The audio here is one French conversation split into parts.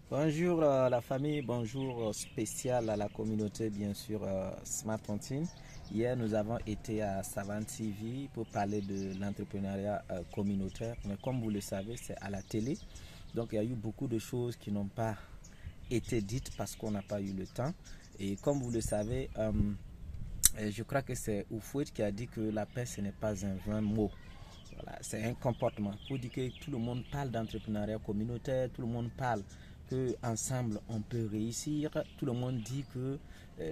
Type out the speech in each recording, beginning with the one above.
Bonjour la famille, bonjour spécial à la communauté bien sûr Smart Tontine. Hier nous avons été à Savane TV pour parler de l'entrepreneuriat communautaire. Mais comme vous le savez, c'est à la télé. Donc il y a eu beaucoup de choses qui n'ont pas été dites parce qu'on n'a pas eu le temps. Et comme vous le savez, je crois que c'est Oufouet qui a dit que la paix ce n'est pas un vain mot. Voilà, c'est un comportement. Pour dire que tout le monde parle d'entrepreneuriat communautaire, tout le monde parle que ensemble on peut réussir. Tout le monde dit que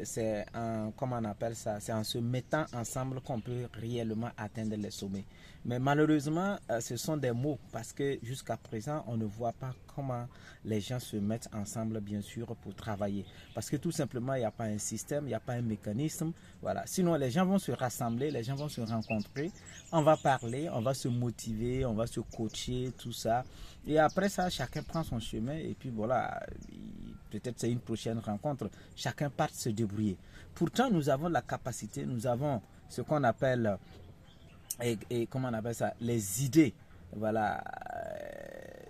c'est en, comment on appelle ça, c'est en se mettant ensemble qu'on peut réellement atteindre les sommets. Mais malheureusement, ce sont des mots parce que jusqu'à présent, on ne voit pas comment les gens se mettent ensemble, bien sûr, pour travailler. Parce que tout simplement, il n'y a pas un système, il n'y a pas un mécanisme. Voilà. Sinon, les gens vont se rassembler, les gens vont se rencontrer, on va parler, on va se motiver, on va se coacher, tout ça. Et après ça, chacun prend son chemin et puis voilà, peut-être c'est une prochaine rencontre. Chacun part se débrouiller. Pourtant, nous avons la capacité, nous avons ce qu'on appelle, et comment on appelle ça, les idées, voilà,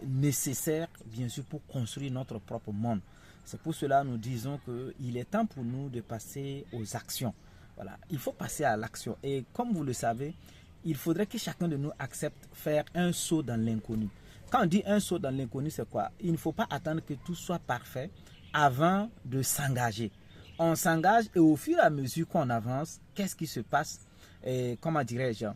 nécessaires, bien sûr, pour construire notre propre monde. C'est pour cela que nous disons qu'il est temps pour nous de passer aux actions. Voilà, il faut passer à l'action. Et comme vous le savez, il faudrait que chacun de nous accepte faire un saut dans l'inconnu. Quand on dit un saut dans l'inconnu, c'est quoi? Il ne faut pas attendre que tout soit parfait avant de s'engager. On s'engage et au fur et à mesure qu'on avance, qu'est-ce qui se passe? Et comment dirais-je?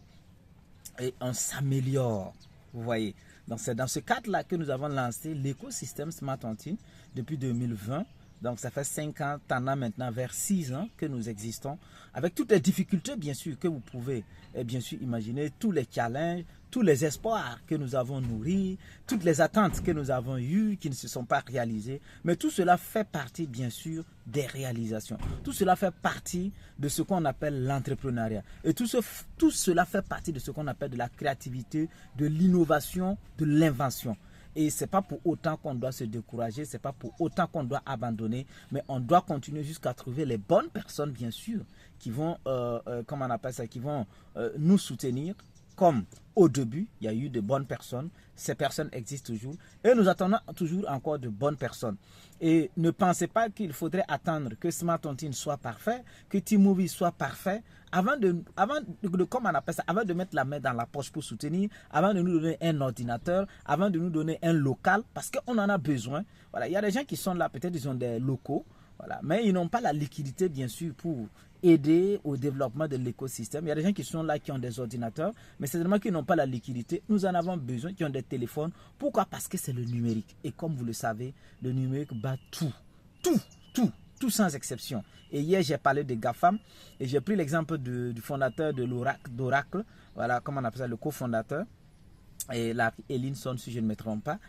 Et on s'améliore. Vous voyez. Donc c'est dans ce cadre-là que nous avons lancé l'écosystème Smart Tontine depuis 2020. Donc ça fait 5 ans, tendant maintenant vers 6 ans que nous existons, avec toutes les difficultés bien sûr que vous pouvez bien sûr imaginer, tous les challenges, tous les espoirs que nous avons nourris, toutes les attentes que nous avons eues qui ne se sont pas réalisées. Mais tout cela fait partie bien sûr des réalisations. Tout cela fait partie de ce qu'on appelle l'entrepreneuriat. Et tout cela fait partie de ce qu'on appelle de la créativité, de l'innovation, de l'invention. Et ce n'est pas pour autant qu'on doit se décourager, ce n'est pas pour autant qu'on doit abandonner, mais on doit continuer jusqu'à trouver les bonnes personnes, bien sûr, qui vont, comment on appelle ça, qui vont nous soutenir. Comme au début, il y a eu de bonnes personnes, ces personnes existent toujours, et nous attendons toujours encore de bonnes personnes. Et ne pensez pas qu'il faudrait attendre que Smart Tontine soit parfait, que T-Movie soit parfait, avant comment on appelle ça, avant de mettre la main dans la poche pour soutenir, avant de nous donner un ordinateur, avant de nous donner un local, parce qu'on en a besoin. Voilà, il y a des gens qui sont là, peut-être ils ont des locaux, voilà, mais ils n'ont pas la liquidité, bien sûr, pour aider au développement de l'écosystème. Il y a des gens qui sont là, qui ont des ordinateurs, mais c'est seulement qu'ils n'ont pas la liquidité. Nous en avons besoin, qui ont des téléphones. Pourquoi? Parce que c'est le numérique. Et comme vous le savez, le numérique bat tout, tout, tout, tout sans exception. Et hier, j'ai parlé de GAFAM et j'ai pris l'exemple du fondateur de d'Oracle, voilà, comment on appelle ça, le cofondateur, et la Elinson, si je ne me trompe pas,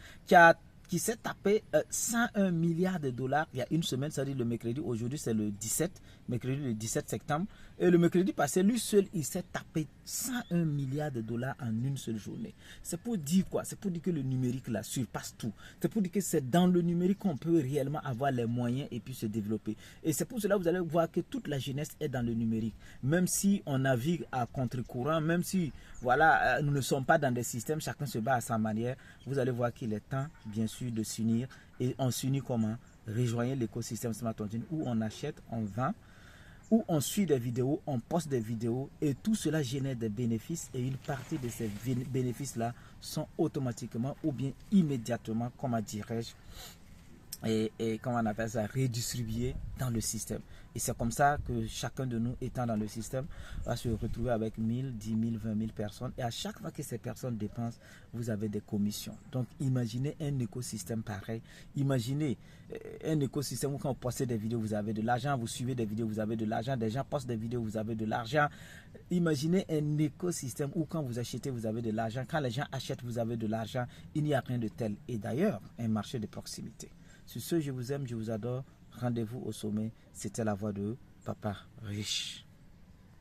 qui s'est tapé 101 milliards de dollars il y a une semaine, c'est-à-dire le mercredi. Aujourd'hui, c'est le 17, mercredi le 17 septembre. Et le mercredi passé, lui seul, il s'est tapé 101 milliards de dollars en une seule journée. C'est pour dire quoi? C'est pour dire que le numérique là surpasse tout. C'est pour dire que c'est dans le numérique qu'on peut réellement avoir les moyens et puis se développer. Et c'est pour cela que vous allez voir que toute la jeunesse est dans le numérique. Même si on navigue à contre-courant, même si voilà, nous ne sommes pas dans des systèmes, chacun se bat à sa manière, vous allez voir qu'il est temps, bien sûr, de s'unir. Et on s'unit comment? Rejoignez l'écosystème Smart Tontine où on achète, on vend, où on suit des vidéos, on poste des vidéos et tout cela génère des bénéfices et une partie de ces bénéfices-là sont automatiquement ou bien immédiatement, comment dirais-je, et comment on appelle ça, redistribué dans le système. Et c'est comme ça que chacun de nous étant dans le système va se retrouver avec 1000, 10 000, 20 000 personnes. Et à chaque fois que ces personnes dépensent, vous avez des commissions. Donc imaginez un écosystème pareil. Imaginez un écosystème où quand vous postez des vidéos, vous avez de l'argent. Vous suivez des vidéos, vous avez de l'argent. Des gens postent des vidéos, vous avez de l'argent. Imaginez un écosystème où quand vous achetez, vous avez de l'argent. Quand les gens achètent, vous avez de l'argent. Il n'y a rien de tel. Et d'ailleurs, un marché de proximité. Sur ce, je vous aime, je vous adore. Rendez-vous au sommet. C'était la voix de Papa Riche.